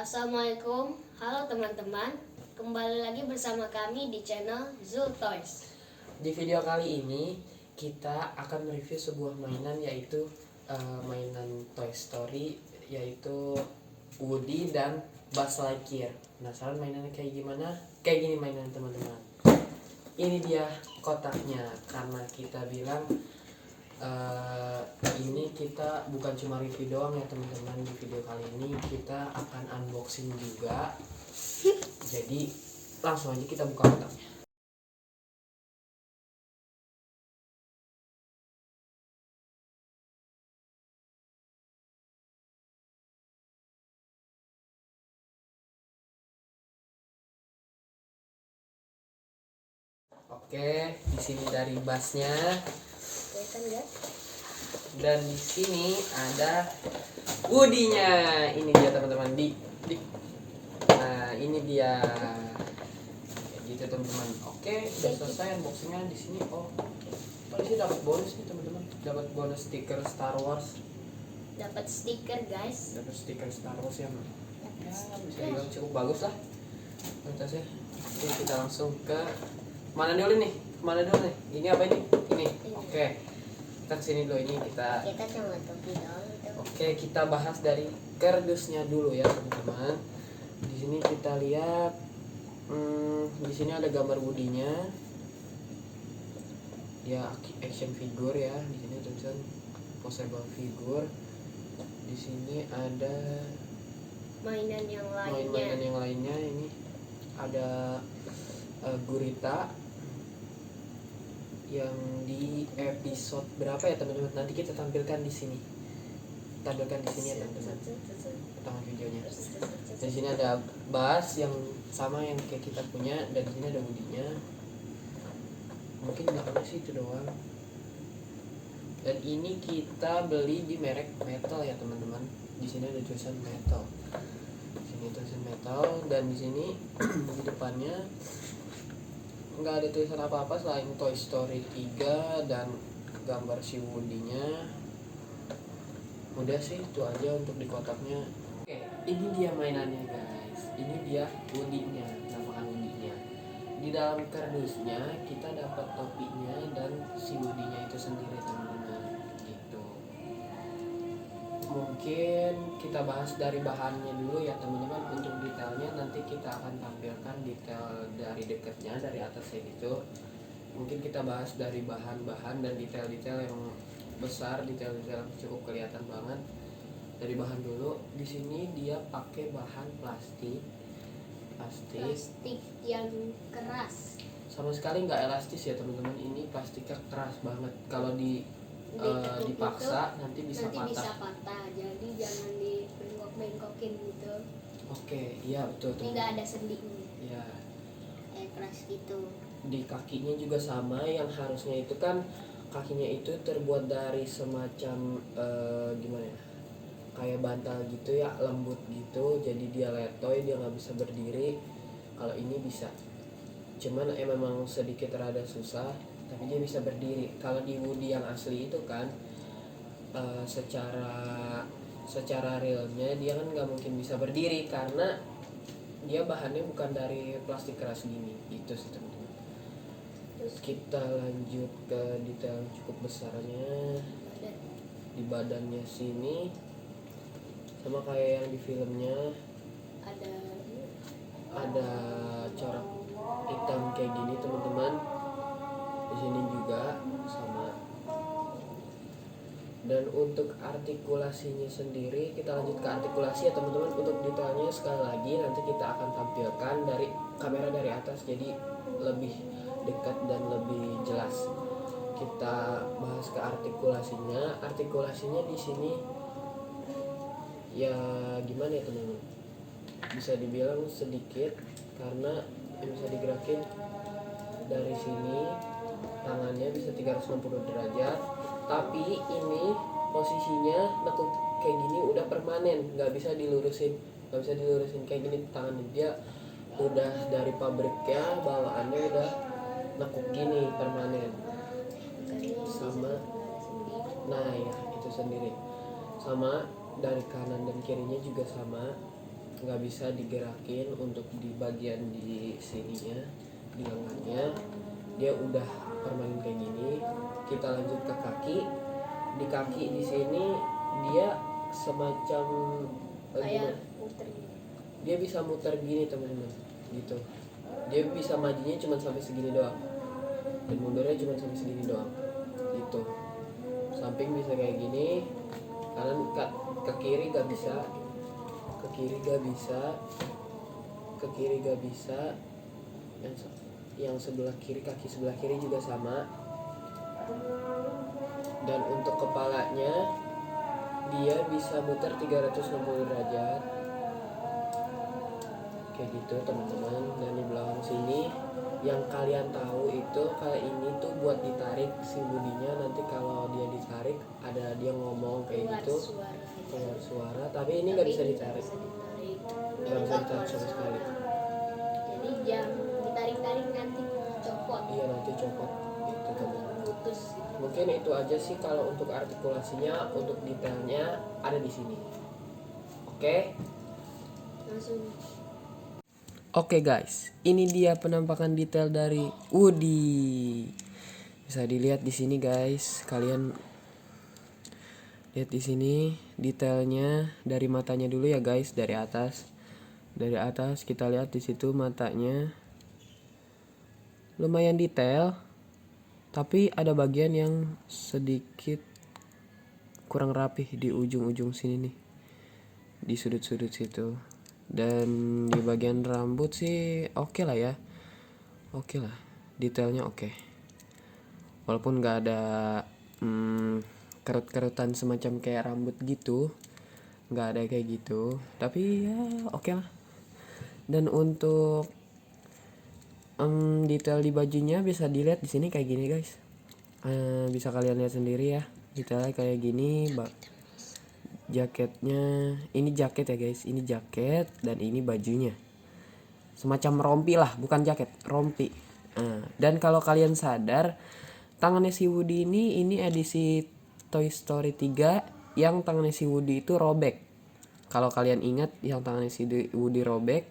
Assalamualaikum, halo teman-teman. Kembali lagi bersama kami di channel Zul Toys. Di video kali ini kita akan mereview sebuah mainan, yaitu mainan Toy Story, yaitu Woody dan Buzz Lightyear. Penasaran mainannya kayak gimana? Kayak gini mainan teman-teman. Ini dia kotaknya, karena kita bilang ini kita bukan cuma review doang ya teman-teman. Di video kali ini kita akan unboxing juga. Jadi langsung aja kita buka kotaknya. Oke, di sini dari busnya. Kelihatan ya? Dan di sini ada Woody-nya. Ini dia teman-teman. Nah, ini dia. Kayak gitu teman-teman. Oke, udah selesai unboxingnya di sini. Oh, sih dapat bonus nih teman-teman. Dapat bonus stiker Star Wars. Dapat stiker, guys. Dapat stiker Star Wars yang ya, bisa dibilang cukup bagus lah. Kualitasnya. Oke, kita langsung ke mana dulu nih? Kemana dulu nih? Ini apa ini? Ini. Oke. Kita kesini dulu, ini kita cuma topi doang. Oke, kita bahas dari kardusnya dulu ya teman-teman. Di sini kita lihat, di sini ada gambar Woody-nya. Ya, action figure ya. Di sini tulisan posable figure. Di sini ada Mainan yang mainan yang lainnya. Ini ada gurita yang di episode berapa ya teman-teman? Nanti kita tampilkan di sini. Tampilkan di sini ya teman-teman. Potongan videonya. Di sini ada Buzz yang sama yang kayak kita punya, dan di sini ada Woody-nya. Mungkin belakangnya sih itu doang. Dan ini kita beli di merek Metal ya teman-teman. Di sini ada tulisan Metal. Di sini tulisan Metal, dan di sini di depannya nggak ada tulisan apa-apa selain Toy Story 3 dan gambar si Woody-nya. Udah sih itu aja untuk di kotaknya. Oke, ini dia mainannya guys. Ini dia Woody-nya, penampakan Woody-nya. Di dalam kardusnya kita dapat topinya dan si Woody-nya itu sendiri teman-teman. Gitu. Mungkin kita bahas dari bahannya dulu ya teman-teman. Untuk detailnya nanti kita akan tampilkan detail dari dekatnya, dari atasnya gitu. Mungkin kita bahas dari bahan-bahan dan detail-detail yang besar, detail-detail cukup kelihatan banget. Dari bahan dulu, di sini dia pakai bahan plastik yang keras. Sama sekali nggak elastis ya teman-teman. Ini plastiknya keras banget. Kalau dipaksa nanti bisa patah. Jadi jangan dibengkok-bengkokin gitu. Oke, iya betul Ini nggak ada sendinya. Iya. Keras gitu. Di kakinya juga sama, yang harusnya itu kan kakinya itu terbuat dari semacam gimana ya, kayak bantal gitu ya, lembut gitu, jadi dia letoy, dia nggak bisa berdiri. Kalau ini bisa, cuman memang sedikit rada susah, tapi dia bisa berdiri. Kalau di Woody yang asli itu kan secara realnya dia kan nggak mungkin bisa berdiri, karena dia bahannya bukan dari plastik keras gini. Itu sih teman-teman. Terus kita lanjut ke detail cukup besarnya di badannya sini, sama kayak yang di filmnya. Ada corak hitam kayak gini teman-teman. Di sini juga sama. Dan untuk artikulasinya sendiri, kita lanjut ke artikulasi ya teman-teman. Untuk detailnya sekali lagi nanti kita akan tampilkan dari kamera dari atas, jadi lebih dekat dan lebih jelas. Kita bahas ke artikulasinya. Artikulasinya di sini ya gimana ya teman-teman, bisa dibilang sedikit, karena bisa digerakin dari sini. Tangannya bisa 360 derajat, tapi ini posisinya nekuk kayak gini udah permanen, nggak bisa dilurusin kayak gini tangannya. Dia udah dari pabriknya, bawaannya udah nekuk gini permanen. Sama, nah ya itu sendiri. Sama dari kanan dan kirinya juga sama. nggak bisa digerakin untuk di bagian di sininya, di lengannya. Dia udah permanen kayak gini. Kita lanjut ke kaki. Di kaki di sini dia semacam Kayak muter gitu. dia bisa muter gini teman-teman, gitu. Dia bisa majunya cuma sampai segini doang, dan mundurnya cuma sampai segini doang, gitu. Samping bisa kayak gini, kanan ke kiri gak bisa, ke kiri gak bisa, ke kiri gak bisa. Yang sebelah kiri, kaki sebelah kiri juga sama. Dan untuk kepalanya dia bisa muter 360 derajat kayak gitu teman-teman. Dan di belakang sini yang kalian tahu itu kalau ini tuh buat ditarik si budinya, nanti kalau dia ditarik ada dia ngomong kayak Keluar gitu, suara. keluar suara. Tapi ini nggak bisa ditarik, nggak bisa ditarik sama sekali. Jadi jangan ditarik-tarik nanti copot. Iya, nanti copot gitu teman-teman. Putus. Mungkin itu aja sih kalau untuk artikulasinya. Untuk detailnya ada di sini. Oke. Langsung. Oke guys, ini dia penampakan detail dari Woody. Bisa dilihat di sini guys. Kalian lihat di sini detailnya dari matanya dulu ya guys, dari atas. Dari atas kita lihat di situ matanya lumayan detail, tapi ada bagian yang sedikit kurang rapih di ujung-ujung sini nih, di sudut-sudut situ. Dan di bagian rambut sih oke lah ya, oke lah, detailnya oke. Walaupun nggak ada kerut-kerutan semacam kayak rambut gitu, nggak ada kayak gitu, tapi ya oke lah. Dan untuk detail di bajunya bisa dilihat di sini kayak gini guys. Bisa kalian lihat sendiri ya, detailnya kayak gini. Jaketnya, ini jaket ya guys, ini jaket dan ini bajunya. Semacam rompi lah, bukan jaket, rompi. Dan kalau kalian sadar, tangannya si Woody ini edisi Toy Story 3 yang tangannya si Woody itu robek. Kalau kalian ingat yang tangannya si Woody robek,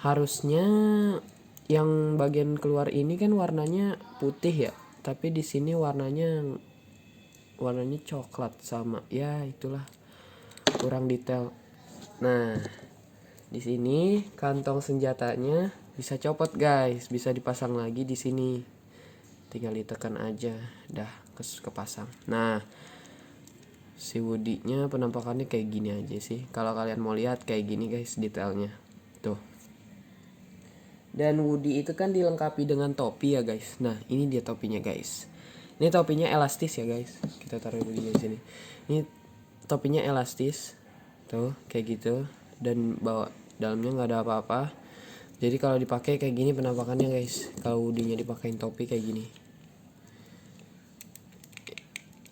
harusnya yang bagian keluar ini kan warnanya putih ya, tapi di sini warnanya coklat sama, ya itulah, kurang detail. Nah, di sini kantong senjatanya bisa copot guys, bisa dipasang lagi di sini. Tinggal ditekan aja, dah kepasang. Nah, si Woody-nya penampakannya kayak gini aja sih. Kalau kalian mau lihat kayak gini guys detailnya. Tuh. Dan Woody itu kan dilengkapi dengan topi ya guys. Nah, ini dia topinya guys. Ini topinya elastis ya guys. Kita taruh di sini. Ini topinya elastis. Tuh, kayak gitu. Dan bawa dalamnya nggak ada apa-apa. Jadi kalau dipakai kayak gini penampakannya guys. Kalau Woody-nya dipakein topi kayak gini.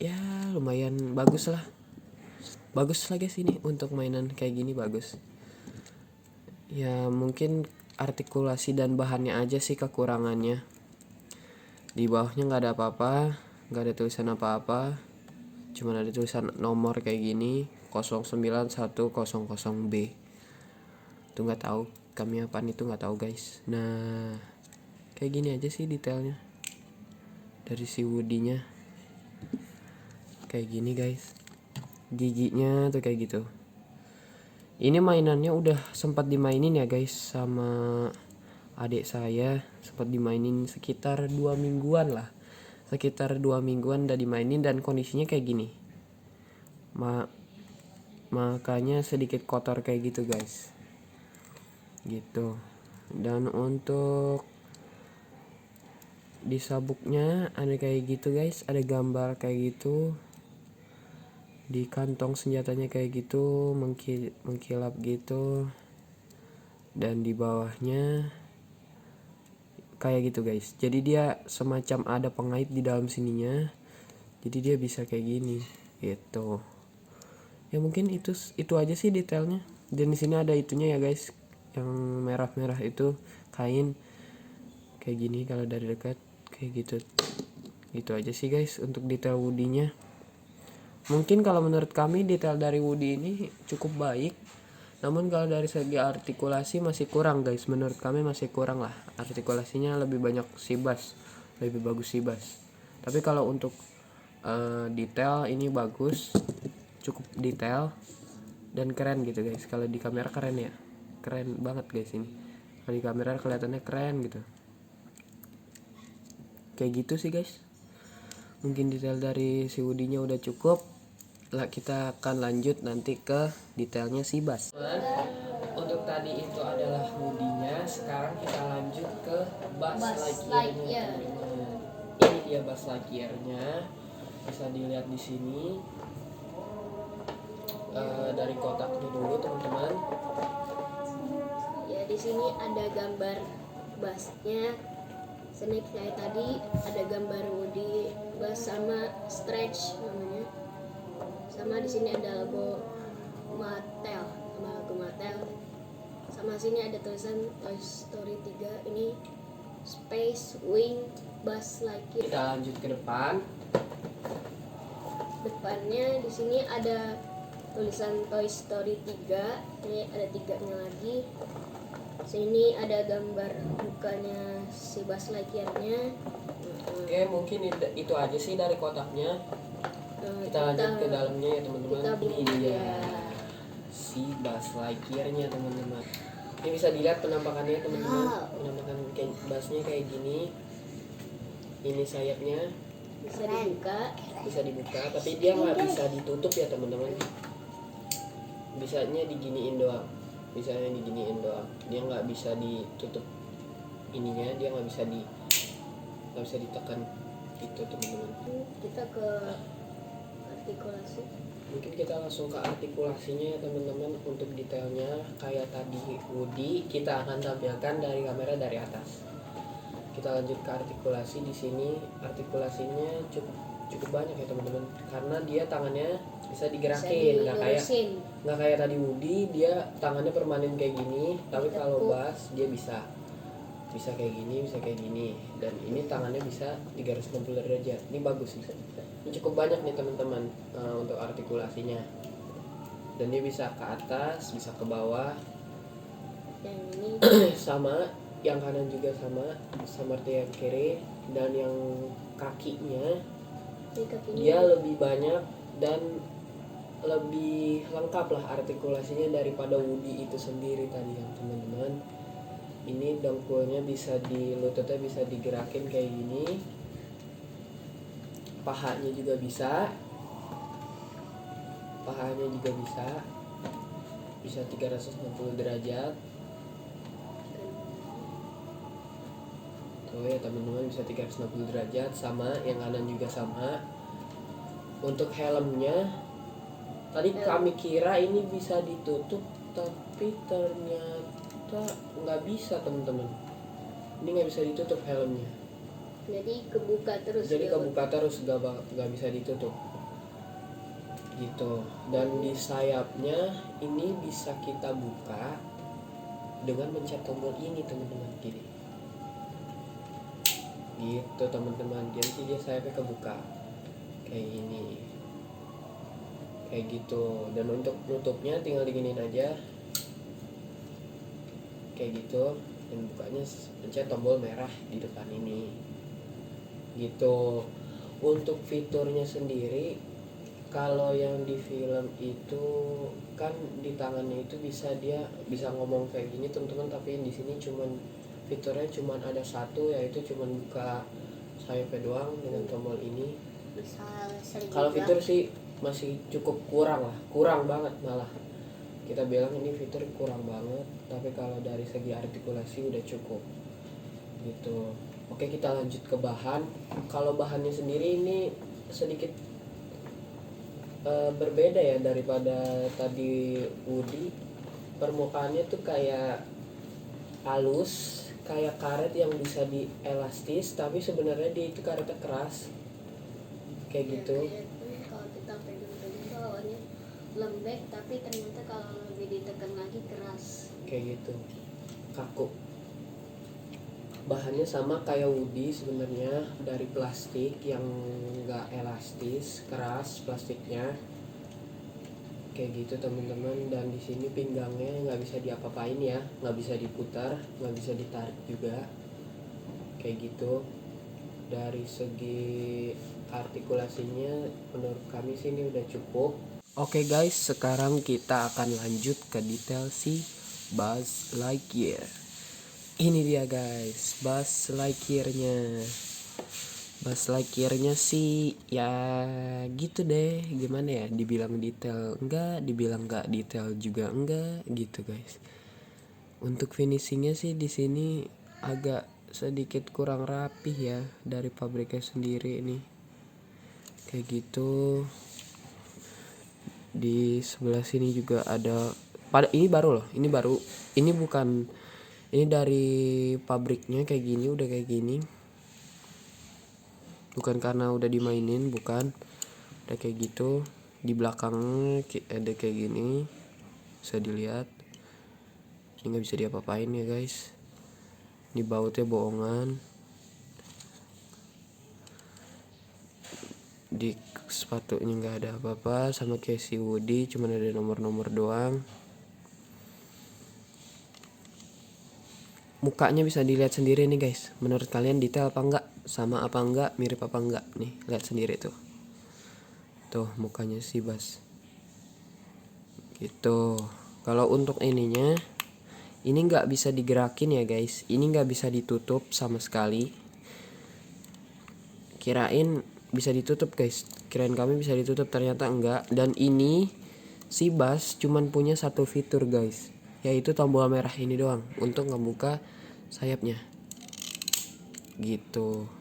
Ya, lumayan bagus lah. Bagus lah guys ini untuk mainan kayak gini bagus. Ya, mungkin artikulasi dan bahannya aja sih kekurangannya. Di bawahnya nggak ada apa-apa, nggak ada tulisan apa-apa, cuman ada tulisan nomor kayak gini 09100B. Itu nggak tahu kami apaan, itu nggak tahu guys. Nah, kayak gini aja sih detailnya dari si Woody-nya. Kayak gini guys, giginya tuh kayak gitu. Ini mainannya udah sempat dimainin ya guys sama adik saya, sempat dimainin sekitar 2 mingguan lah. Sekitar 2 mingguan udah dimainin dan kondisinya kayak gini. Makanya sedikit kotor kayak gitu guys. Gitu. Dan untuk di sabuknya ada kayak gitu guys, ada gambar kayak gitu. Di kantong senjatanya kayak gitu, mengkilap gitu. Dan di bawahnya kayak gitu guys. Jadi dia semacam ada pengait di dalam sininya. Jadi dia bisa kayak gini gitu. Ya mungkin itu aja sih detailnya. Dan di sini ada itunya ya guys. Yang merah-merah itu kain kayak gini kalau dari dekat kayak gitu. Gitu aja sih guys untuk detail Woody-nya. Mungkin kalau menurut kami detail dari Woody ini cukup baik, Namun kalau dari segi artikulasi masih kurang guys, menurut kami masih kurang lah. Artikulasinya lebih banyak Sibas, lebih bagus Sibas. Tapi kalau untuk detail ini bagus, cukup detail dan keren gitu guys. Kalau di kamera keren ya, keren banget guys ini. Kalau di kamera kelihatannya keren gitu. Kayak gitu sih guys. Mungkin detail dari si Woody-nya udah cukup. Lah kita akan lanjut nanti ke detailnya si Bas. Untuk tadi itu adalah Woody-nya. Sekarang kita lanjut ke Buzz Lightyear-nya. Ini dia Buzz Lightyear-nya. Bisa dilihat di sini. Dari kotaknya dulu teman-teman. Ya, di sini ada gambar Buzz-nya. Snake kayak tadi, ada gambar Woody, Buzz sama Stretch namanya. Sama di sini ada logo Mattel, sama sini ada tulisan Toy Story 3. Ini Space Wing Buzz Lightyear. Kita lanjut ke depan. Depannya di sini ada tulisan Toy Story 3. Ini ada 3-nya lagi. Sini ada gambar mukanya si Buzz Lightyear-nya. Oke, mungkin itu aja sih dari kotaknya. Kita lanjut ke dalamnya ya teman-teman. Ini dia si Buzz Lightyear-nya teman-teman. Ini bisa dilihat penampakannya teman-teman. Penampakan kayak Buzz-nya kayak gini. Ini sayapnya bisa dibuka, tapi dia nggak bisa ditutup ya teman-teman. Bisanya diginiin doang. Dia nggak bisa ditutup ininya, dia nggak bisa ditekan gitu teman-teman. Kita ke artikulasi. Mungkin kita langsung ke artikulasinya ya teman-teman. Untuk detailnya kayak tadi Woody, kita akan tampilkan dari kamera dari atas. Kita lanjut ke artikulasi. Di sini artikulasinya cukup banyak ya teman-teman, karena dia tangannya bisa digerakin, nggak kayak tadi Woody dia tangannya permanen kayak gini. Tapi kalau Buzz dia bisa kayak gini, dan ini tangannya bisa 360 derajat. Ini bagus sih. Ini cukup banyak nih teman-teman untuk artikulasinya, dan dia bisa ke atas, bisa ke bawah. Yang ini Sama yang kanan juga sama seperti yang kiri, dan yang kakinya dia lebih banyak dan lebih lengkap lah artikulasinya daripada Woody itu sendiri tadi ya teman-teman. Ini dengkulnya bisa lututnya bisa digerakin kayak gini, pahanya juga bisa 360 derajat tuh ya teman-teman, bisa 360 derajat. Sama yang kanan juga sama. Untuk helmnya tadi kami kira ini bisa ditutup, tapi ternyata nggak bisa teman-teman. Ini nggak bisa ditutup helmnya. jadi kebuka terus. Nggak bisa ditutup gitu. Dan di sayapnya ini bisa kita buka dengan mencet tombol ini teman-teman, gini gitu teman-teman. Dia sayapnya kebuka kayak gini, kayak gitu. Dan untuk nutupnya tinggal diginiin aja kayak gitu, dan bukanya pencet tombol merah di depan ini gitu. Untuk fiturnya sendiri, kalau yang di film itu kan di tangannya itu dia bisa ngomong kayak gini teman-teman, tapi di sini fiturnya cuman ada satu, yaitu cuman buka sayapnya doang dengan tombol ini. Kalau fitur sih masih cukup kurang banget malah. Kita bilang ini fitur kurang banget, tapi kalau dari segi artikulasi udah cukup gitu. Oke, kita lanjut ke bahan. Kalau bahannya sendiri ini sedikit berbeda ya daripada tadi Woody. Permukaannya tuh kayak halus, kayak karet yang bisa dielastis, tapi sebenarnya dia itu karetnya keras kayak gitu. Kalau kita pegang-pegang bawahnya lembek, tapi ternyata kalau lebih ditekan lagi keras kayak gitu, kaku. Bahannya sama kayak Woody sebenarnya, dari plastik yang enggak elastis, keras plastiknya kayak gitu teman-teman. Dan di sini pinggangnya nggak bisa diapa-apain ya, nggak bisa diputar, nggak bisa ditarik juga, kayak gitu. Dari segi artikulasinya menurut kami sih ini udah cukup. Oke guys, sekarang kita akan lanjut ke detail si Buzz Lightyear. Ini dia guys, Buzz Lightyear-nya. Buzz Lightyear-nya sih ya gitu deh, gimana ya, dibilang detail enggak, dibilang enggak detail juga enggak gitu guys. Untuk finishingnya sih di sini agak sedikit kurang rapih ya dari pabriknya sendiri nih, kayak gitu. Di sebelah sini juga ada, pada ini baru loh, ini baru, ini bukan, ini dari pabriknya kayak gini, udah kayak gini, bukan karena udah dimainin, bukan, udah kayak gitu. Di belakang ada kayak gini, bisa dilihat. Ini nggak bisa diapa-apain ya guys, ini bautnya bohongan. Di sepatunya nggak ada apa-apa, sama kayak si Woody, cuman ada nomor-nomor doang. Mukanya bisa dilihat sendiri nih guys, menurut kalian detail apa enggak, sama apa enggak, mirip apa enggak nih, lihat sendiri tuh mukanya si Buzz gitu. Kalau untuk ininya, ini nggak bisa digerakin ya guys, ini nggak bisa ditutup sama sekali. Kirain bisa ditutup guys, kirain kami bisa ditutup, ternyata enggak. Dan ini si Buzz cuman punya satu fitur guys, yaitu tombol merah ini doang untuk ngebuka sayapnya gitu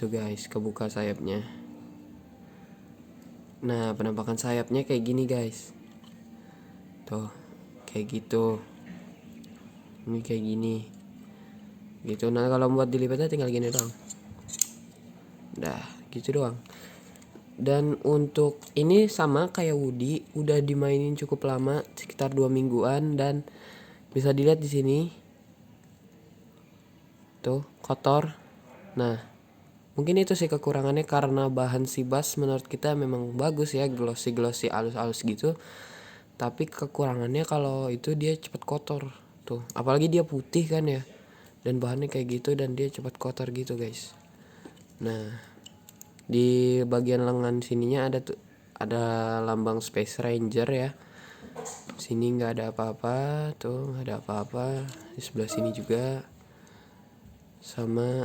guys, kebuka sayapnya. Nah, penampakan sayapnya kayak gini guys, tuh kayak gitu, ini kayak gini gitu. Nah, kalau buat dilipatnya tinggal gini doang, dah gitu doang. Dan untuk ini sama kayak Woody, udah dimainin cukup lama, sekitar 2 mingguan, dan bisa dilihat di sini tuh kotor. Nah, mungkin itu sih kekurangannya, karena bahan si Buzz menurut kita memang bagus ya, glossy halus-halus gitu. Tapi kekurangannya kalau itu dia cepat kotor tuh, apalagi dia putih kan ya, dan bahannya kayak gitu, dan dia cepat kotor gitu guys. Nah, di bagian lengan sininya ada lambang Space Ranger ya. Sini nggak ada apa-apa, tuh nggak ada apa-apa. Di sebelah sini juga sama,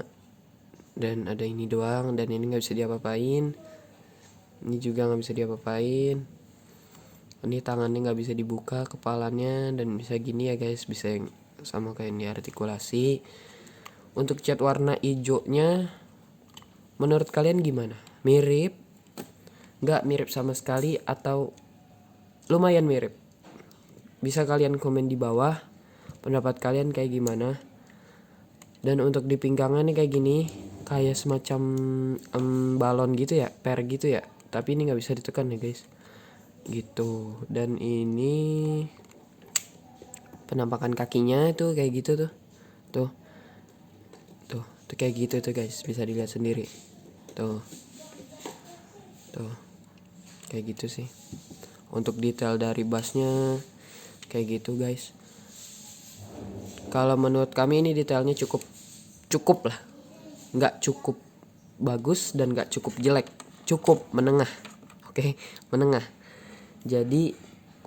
dan ada ini doang, dan ini nggak bisa diapa-apain. Ini juga nggak bisa diapa-apain. Ini tangannya nggak bisa dibuka, kepalanya, dan bisa gini ya guys, bisa yang sama kayak ini artikulasi. Untuk cat warna hijaunya, menurut kalian gimana? Mirip? Nggak mirip sama sekali? Atau lumayan mirip? Bisa kalian komen di bawah pendapat kalian kayak gimana. Dan untuk di pinggangan nih kayak gini, kayak semacam balon gitu ya, per gitu ya, tapi ini nggak bisa ditekan ya guys gitu. Dan ini penampakan kakinya tuh kayak gitu tuh kayak gitu tuh guys, bisa dilihat sendiri tuh kayak gitu sih. Untuk detail dari bassnya kayak gitu guys. Kalau menurut kami ini detailnya cukup lah, nggak cukup bagus dan nggak cukup jelek, cukup menengah. Oke, menengah. Jadi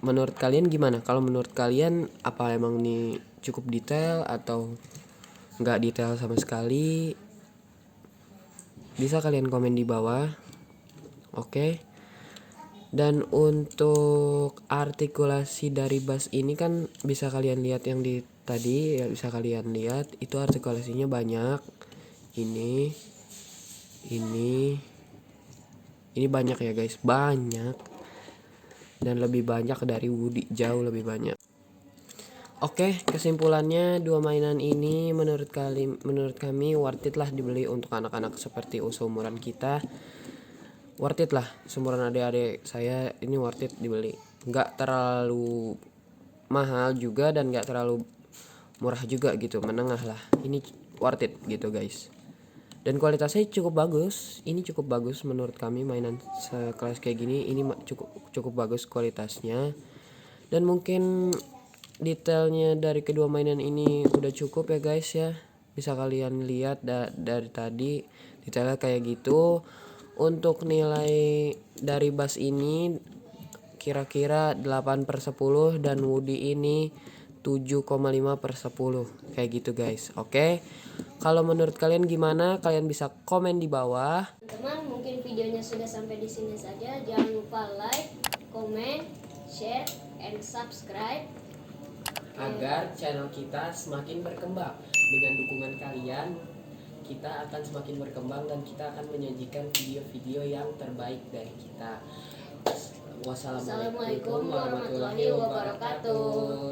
menurut kalian gimana? Kalau menurut kalian, apa emang ini cukup detail atau nggak detail sama sekali? Bisa kalian komen di bawah. Oke. Dan untuk artikulasi dari bass ini kan bisa kalian lihat yang di tadi ya, bisa kalian lihat itu artikulasinya banyak. Ini banyak ya guys, banyak, dan lebih banyak dari Woody, jauh lebih banyak. Oke, kesimpulannya dua mainan ini menurut kami worth it lah dibeli untuk anak-anak seperti seumuran kita. Worth it lah, seumuran adik-adik saya ini worth it dibeli. Nggak terlalu mahal juga dan nggak terlalu murah juga gitu, menengah lah. Ini worth it gitu guys. Dan kualitasnya cukup bagus. Ini cukup bagus menurut kami, mainan sekelas kayak gini ini cukup bagus kualitasnya. Dan mungkin detailnya dari kedua mainan ini udah cukup ya guys ya. Bisa kalian lihat dari tadi detailnya kayak gitu. Untuk nilai dari bass ini kira-kira 8/10 dan Woody ini 7,5/10 kayak gitu guys. Oke. Kalau menurut kalian gimana? Kalian bisa komen di bawah. Teman-teman, mungkin videonya sudah sampai di sini saja. Jangan lupa like, comment, share, and subscribe Agar channel kita semakin berkembang. Dengan dukungan kalian, kita akan semakin berkembang dan kita akan menyajikan video-video yang terbaik dari kita. Wassalamualaikum warahmatullahi wabarakatuh.